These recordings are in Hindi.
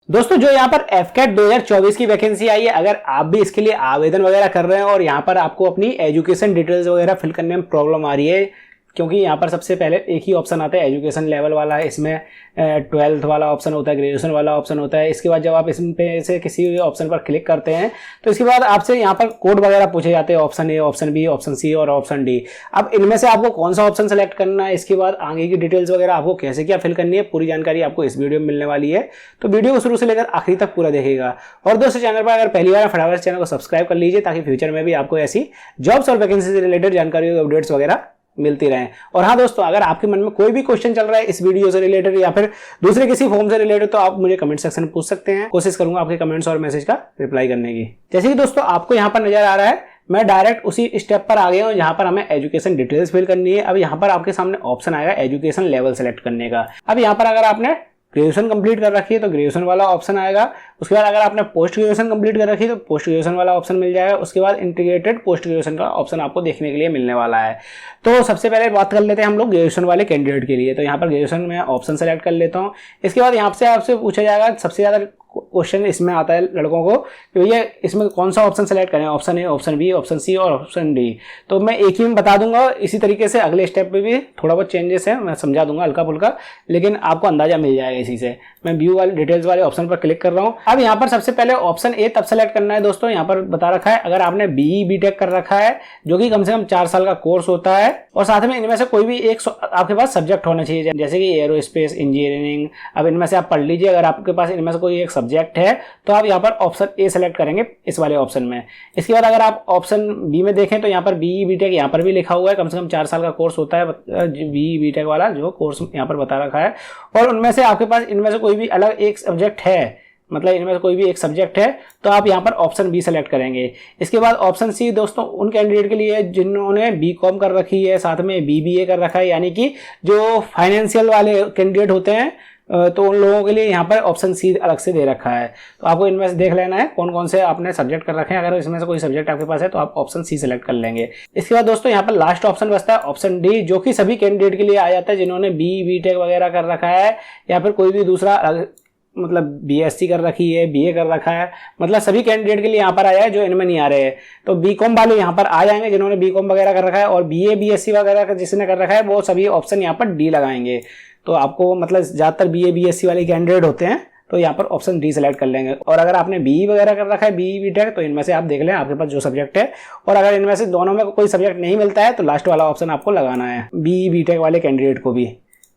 दोस्तों जो यहाँ पर एफकेट 2024 की वैकेंसी आई है, अगर आप भी इसके लिए आवेदन वगैरह कर रहे हैं और यहाँ पर आपको अपनी एजुकेशन डिटेल्स वगैरह फिल करने में प्रॉब्लम आ रही है, क्योंकि यहाँ पर सबसे पहले एक ही ऑप्शन आता है एजुकेशन लेवल वाला, इसमें 12th वाला ऑप्शन होता है, ग्रेजुएशन वाला ऑप्शन होता है। इसके बाद जब आप इसमें पे से किसी भी ऑप्शन पर क्लिक करते हैं तो इसके बाद आपसे यहाँ पर कोड वगैरह पूछे जाते हैं, option A, option B, option C और ऑप्शन डी। अब इनमें से आपको कौन सा ऑप्शन सेलेक्ट करना है, इसके बाद आगे की डिटेल्स वगैरह आपको कैसे क्या फिल करनी है, पूरी जानकारी आपको इस वीडियो में मिलने वाली है। तो वीडियो को शुरू से लेकर आखिरी तक पूरा देखिएगा। और दोस्तों चैनल पर अगर पहली बार फटाफट चैनल को सब्सक्राइब कर लीजिए, ताकि फ्यूचर में भी आपको ऐसी जॉब्स और वैकेंसी से रिलेटेड जानकारी और अपडेट्स वगैरह मिलती रहें। और हाँ दोस्तों, अगर आपके मन में कोई भी क्वेश्चन चल रहा है इस वीडियो से रिलेटेड या फिर दूसरे किसी फॉर्म से रिलेटेड, तो आप मुझे कमेंट सेक्शन में पूछ सकते हैं। कोशिश करूंगा आपके कमेंट्स और मैसेज का रिप्लाई करने की। जैसे कि दोस्तों आपको यहाँ पर नजर आ रहा है, मैं डायरेक्ट उसी स्टेप पर आ गया हूँ जहां पर हमें एजुकेशन डिटेल्स फिल करनी है। अब यहाँ पर आपके सामने ऑप्शन आएगा एजुकेशन लेवल सेलेक्ट करने का। अब यहाँ पर अगर आपने ग्रेजुएशन कंप्लीट कर रखी है तो ग्रेजुएशन वाला ऑप्शन आएगा। उसके बाद अगर आपने पोस्ट ग्रेजुएशन कंप्लीट कर रखी है तो पोस्ट ग्रेजुएशन वाला ऑप्शन मिल जाएगा। उसके बाद इंटीग्रेटेड पोस्ट ग्रेजुएशन का ऑप्शन आपको देखने के लिए मिलने वाला है। तो सबसे पहले बात कर लेते हैं हम लोग ग्रेजुएशन वाले कैंडिडेट के लिए। तो यहाँ पर ग्रेजुएशन में ऑप्शन सेलेक्ट कर लेता हूँ। इसके बाद यहाँ से आपसे पूछा जाएगा, सबसे ज्यादा क्वेश्चन इसमें आता है लड़कों को कि भैया इसमें कौन सा ऑप्शन सेलेक्ट करें, option A, option B, option C और ऑप्शन डी। तो मैं एक ही में बता दूंगा। इसी तरीके से अगले स्टेप पे भी थोड़ा बहुत चेंजेस है, मैं समझा दूंगा हल्का फुल्का, लेकिन आपको अंदाजा मिल जाएगा इसी से। मैं व्यू वाले डिटेल्स वाले ऑप्शन पर क्लिक कर रहा हूँ। अब यहाँ पर सबसे पहले ऑप्शन ए तब सेलेक्ट करना है दोस्तों, यहाँ पर बता रखा है अगर आपने बीई बीटेक कर रखा है, जो कि कम से कम 4 साल का कोर्स होता है, और साथ में इनमें से कोई भी एक आपके पास सब्जेक्ट होना चाहिए, जैसे कि एरोस्पेस इंजीनियरिंग। अब इनमें से आप पढ़ लीजिए, अगर आपके पास इनमें से कोई एक सब्जेक्ट है तो आप यहाँ पर ऑप्शन ए सेलेक्ट करेंगे इस वाले ऑप्शन में। इसके बाद अगर आप ऑप्शन बी में देखें तो यहाँ पर बीई बीटेक यहाँ पर भी लिखा हुआ है, कम से कम 4 साल का कोर्स होता है बीई बीटेक वाला जो कोर्स यहाँ पर बता रखा है। और उनमें से आपके पास इनमें से कोई भी अलग एक सब्जेक्ट है, मतलब इनमें से कोई भी एक सब्जेक्ट है, तो आप यहाँ पर ऑप्शन बी सेलेक्ट करेंगे। इसके बाद ऑप्शन सी दोस्तों उन कैंडिडेट के लिए जिन्होंने बीकॉम कर रखी है, साथ में बीबीए कर रखा है, यानी कि जो फाइनेंशियल वाले कैंडिडेट होते हैं, तो उन लोगों के लिए यहाँ पर ऑप्शन सी अलग से दे रखा है। तो आपको इनमें से देख लेना है कौन कौन से आपने सब्जेक्ट कर रखे हैं। अगर इसमें से कोई सब्जेक्ट आपके पास है तो आप ऑप्शन सी सेलेक्ट कर लेंगे। इसके बाद दोस्तों यहाँ पर लास्ट ऑप्शन बचता है ऑप्शन डी, जो कि सभी कैंडिडेट के लिए आ जाता है जिन्होंने बी बीटेक वगैरह कर रखा है या फिर कोई भी दूसरा मतलब बीएससी कर रखी है, बीए कर रखा है, मतलब सभी कैंडिडेट के लिए यहाँ पर आया है जो इनमें नहीं आ रहे हैं। तो बीकॉम वाले यहाँ पर आ जाएंगे जिन्होंने बीकॉम वगैरह कर रखा है, और बीए बीएससी वगैरह जिसने कर रखा है वो सभी ऑप्शन यहाँ पर डी लगाएंगे। तो आपको मतलब ज्यादातर बीए बीएससी वाले कैंडिडेट होते हैं तो यहाँ पर ऑप्शन डी सेलेक्ट कर लेंगे। और अगर आपने बीई वगैरह कर रखा है, बीई बीटेक, तो इनमें से आप देख लें आपके पास जो सब्जेक्ट है। और अगर इनमें से दोनों में कोई सब्जेक्ट नहीं मिलता है तो लास्ट वाला ऑप्शन आपको लगाना है, बीई बीटेक वाले कैंडिडेट को भी।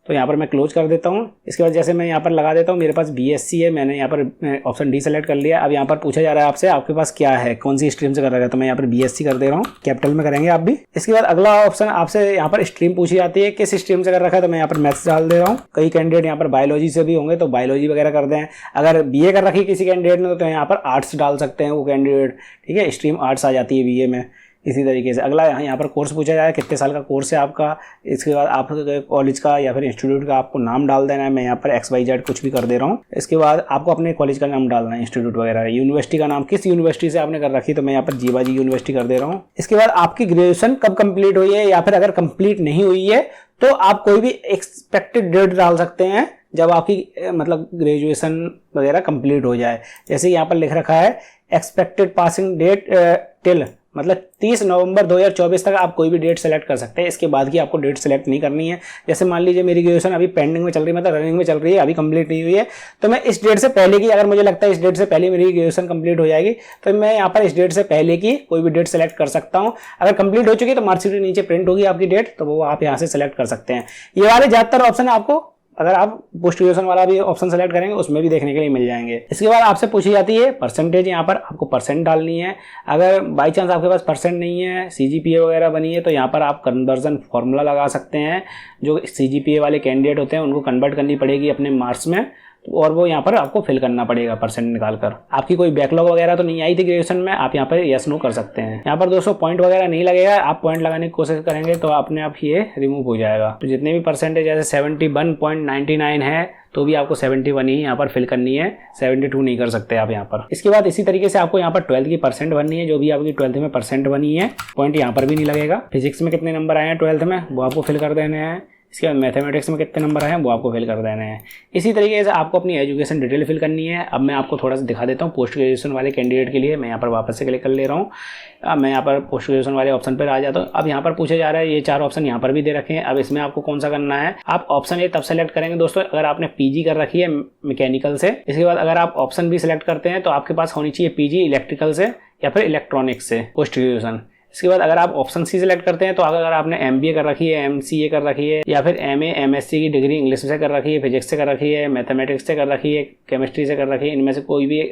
तो यहाँ पर मैं क्लोज कर देता हूँ। इसके बाद जैसे मैं यहाँ पर लगा देता हूँ, मेरे पास बीएससी है, मैंने यहाँ पर ऑप्शन डी सेलेक्ट कर लिया। अब यहाँ पर पूछा जा रहा है आपसे आपके पास क्या है, कौन सी स्ट्रीम से कर रहा है, तो मैं यहाँ पर बीएससी कर दे रहा हूँ, कैपिटल में करेंगे आप भी। इसके बाद अगला ऑप्शन आपसे यहाँ पर स्ट्रीम पूछी जाती है, किस स्ट्रीम से कर रखा है, तो मैं यहाँ पर मैथ्स डाल दे रहा हूँ। कई कैंडिडेट यहाँ पर बायोलॉजी से भी होंगे तो बायोलॉजी वगैरह कर दें। अगर बीए कर रखी किसी कैंडिडेट ने तो यहाँ पर आर्ट्स डाल सकते हैं वो कैंडिडेट, ठीक है, स्ट्रीम आर्ट्स आ जाती है बीए में। इसी तरीके से अगला यहाँ पर कोर्स पूछा जाए, कितने साल का कोर्स है आपका। इसके बाद आपके कॉलेज का या फिर इंस्टीट्यूट का आपको नाम डाल देना है, मैं यहाँ पर XYZ कुछ भी कर दे रहा हूँ। इसके बाद आपको अपने कॉलेज का नाम डालना है, इंस्टीट्यूट वगैरह, यूनिवर्सिटी का नाम, किस यूनिवर्सिटी से आपने कर रखी, तो मैं यहाँ पर जीवाजी यूनिवर्सिटी कर दे रहा हूँ। इसके बाद आपकी ग्रेजुएशन कब कंप्लीट हुई है, या फिर अगर कंप्लीट नहीं हुई है तो आप कोई भी एक्सपेक्टेड डेट डाल सकते हैं जब आपकी मतलब ग्रेजुएशन वगैरह कंप्लीट हो जाए। जैसे यहाँ पर लिख रखा है एक्सपेक्टेड पासिंग डेट टिल, मतलब 30 नवंबर 2024 तक आप कोई भी डेट सेलेक्ट कर सकते हैं। इसके बाद की आपको डेट सेलेक्ट नहीं करनी है। जैसे मान लीजिए मेरी ग्रेजुएशन अभी पेंडिंग में चल रही है, मतलब रनिंग में चल रही है, अभी कंप्लीट नहीं हुई है, तो मैं इस डेट से पहले की, अगर मुझे लगता है इस डेट से पहले मेरी ग्रेजुएशन कंप्लीट हो जाएगी, तो मैं यहाँ पर इस डेट से पहले की कोई भी डेट सेलेक्ट कर सकता हूँ। अगर कंप्लीट हो चुकी है तो मार्कशीट के नीचे प्रिंट होगी आपकी डेट, तो वो आप यहाँ से सेलेक्ट कर सकते हैं। ये वाले ज्यादातर ऑप्शन आपको अगर आप पोस्ट ग्रेजुएशन वाला भी ऑप्शन सेलेक्ट करेंगे उसमें भी देखने के लिए मिल जाएंगे। इसके बाद आपसे पूछी जाती है परसेंटेज, यहाँ पर आपको परसेंट डालनी है। अगर बाई चांस आपके पास परसेंट नहीं है, सीजीपीए वगैरह बनी है, तो यहाँ पर आप कन्वर्जन फॉर्मूला लगा सकते हैं। जो सीजीपीए वाले कैंडिडेट होते हैं उनको कन्वर्ट करनी पड़ेगी अपने मार्क्स में, और वो यहाँ पर आपको फिल करना पड़ेगा परसेंट निकालकर। आपकी कोई बैकलॉग वगैरह तो नहीं आई थी ग्रेजुएशन में, आप यहाँ पर यस नो कर सकते हैं। यहाँ पर दोस्तों पॉइंट वगैरह नहीं लगेगा, आप पॉइंट लगाने की कोशिश करेंगे तो अपने आप ये रिमूव हो जाएगा। तो जितने भी परसेंटेज जैसे 71.99 है तो भी आपको 71 ही यहाँ पर फिल करनी है, 72 नहीं कर सकते आप यहाँ पर। इसके बाद इसी तरीके से आपको यहाँ पर 12th की परसेंट बननी है, जो भी आपकी 12th में परसेंट बनी है, पॉइंट यहाँ पर भी नहीं लगेगा। फिजिक्स में कितने नंबर आए हैं 12th में वो आपको फिल कर देने हैं। इसके बाद मैथमेटिक्स में कितने नंबर आए हैं वो आपको फिल कर देने हैं। इसी तरीके से आपको अपनी एजुकेशन डिटेल फिल करनी है। अब मैं आपको थोड़ा सा दिखा देता हूँ पोस्ट ग्रेजुएशन वाले कैंडिडेट के लिए। मैं यहाँ पर वापस से क्लिक कर ले रहा हूँ। अब मैं यहाँ पर पोस्ट ग्रेजुएशन वाले ऑप्शन पर आ जाता हूँ। अब यहाँ पर पूछा जा रहा है, ये 4 ऑप्शन यहाँ पर भी दे रखे हैं। अब इसमें आपको कौन सा करना है, आप ऑप्शन ए तब सेलेक्ट करेंगे दोस्तों अगर आपने पीजी कर रखी है मैकेनिकल से। इसके बाद अगर आप ऑप्शन बी सिलेक्ट करते हैं तो आपके पास होनी चाहिए पीजी इलेक्ट्रिकल से या फिर इलेक्ट्रॉनिक्स से पोस्ट ग्रेजुएशन। इसके बाद अगर आप ऑप्शन सी सिलेक्ट करते हैं तो अगर आपने एमबीए कर रखी है, एमसीए कर रखी है या फिर एमए एमएससी की डिग्री इंग्लिश से कर रखी है, फिजिक्स से कर रखी है, मैथमेटिक्स से कर रखी है, केमिस्ट्री से कर रखी है, इनमें से कोई भी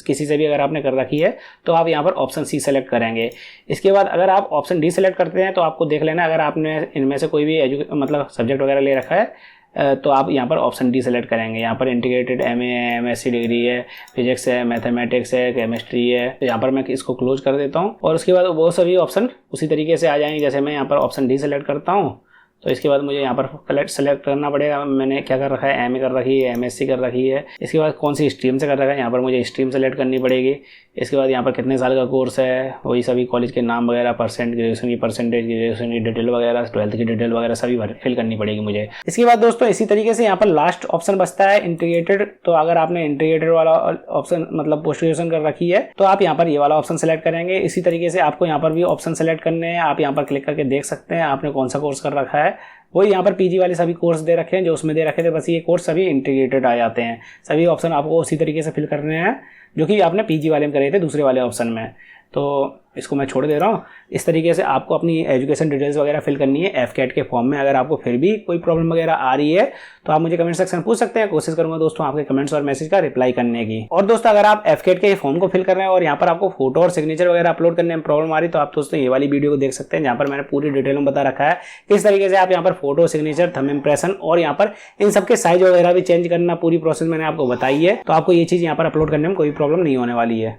किसी से भी अगर आपने कर रखी है तो आप यहाँ पर ऑप्शन सी सेलेक्ट करेंगे। इसके बाद अगर आप ऑप्शन डी सेलेक्ट करते हैं तो आपको देख लेना अगर आपने इनमें से कोई भी मतलब सब्जेक्ट वगैरह ले रखा है तो आप यहाँ पर ऑप्शन डी सेलेक्ट करेंगे। यहाँ पर इंटीग्रेटेड एमए एमएससी डिग्री है, फिजिक्स है, मैथमेटिक्स है, केमिस्ट्री है। तो यहाँ पर मैं इसको क्लोज कर देता हूँ और उसके बाद वो सभी ऑप्शन उसी तरीके से आ जाएंगे। जैसे मैं यहाँ पर ऑप्शन डी सेलेक्ट करता हूँ तो इसके बाद मुझे यहाँ पर सेलेक्ट करना पड़ेगा मैंने क्या कर रखा है, एमए कर रखी है, एमएससी कर रखी है। इसके बाद कौन सी स्ट्रीम से कर रखा है, यहाँ पर मुझे स्ट्रीम सेलेक्ट करनी पड़ेगी। इसके बाद यहाँ पर कितने साल का कोर्स है, वही सभी कॉलेज के नाम वगैरह, परसेंट, ग्रेजुएशन की परसेंटेज, ग्रेजुएशन की डिटेल वगैरह, 12th की डिटेल वगैरह सभी फिल करनी पड़ेगी मुझे। इसके बाद दोस्तों इसी तरीके से यहाँ पर लास्ट ऑप्शन बचता है इंटीग्रेटेड। तो अगर आपने इंटीग्रेटेड वाला ऑप्शन मतलब पोस्ट ग्रेजुएशन कर रखी है तो आप यहाँ पर ये वाला ऑप्शन सेलेक्ट करेंगे। इसी तरीके से आपको यहाँ पर भी ऑप्शन सेलेक्ट करने हैं। आप यहाँ पर क्लिक करके देख सकते हैं आपने कौन सा कोर्स कर रखा है। वही यहाँ पर पीजी वाले सभी कोर्स दे रखे हैं जो उसमें दे रखे थे, बस ये कोर्स सभी इंटीग्रेटेड आ जाते हैं। सभी ऑप्शन आपको उसी तरीके से फिल करने हैं जो कि आपने पीजी वाले में करे थे दूसरे वाले ऑप्शन में। तो इसको मैं छोड़ दे रहा हूँ। इस तरीके से आपको अपनी एजुकेशन डिटेल्स वगैरह फिल करनी है एफकेट के फॉर्म में। अगर आपको फिर भी कोई प्रॉब्लम वगैरह आ रही है तो आप मुझे कमेंट सेक्शन में पूछ सकते हैं। कोशिश करूंगा दोस्तों आपके कमेंट्स और मैसेज का रिप्लाई करने की। और दोस्तों अगर आप एफकेट के फॉर्म को फिल कर रहे हैं और यहाँ पर आपको फोटो और सिग्नेचर वगैरह अपलोड करने में प्रॉब्लम आ रही तो आप दोस्तों ये वाली वीडियो को देख सकते हैं जहाँ पर मैंने पूरी डिटेल में बता रखा है किस तरीके से आप यहाँ पर फोटो, सिग्नेचर, थंब इंप्रेशन और यहाँ पर इन सबके साइज वगैरह भी चेंज करना पूरी प्रोसेस मैंने आपको बताई है। तो आपको ये चीज़ यहाँ पर अपलोड करने में कोई प्रॉब्लम नहीं होने वाली है।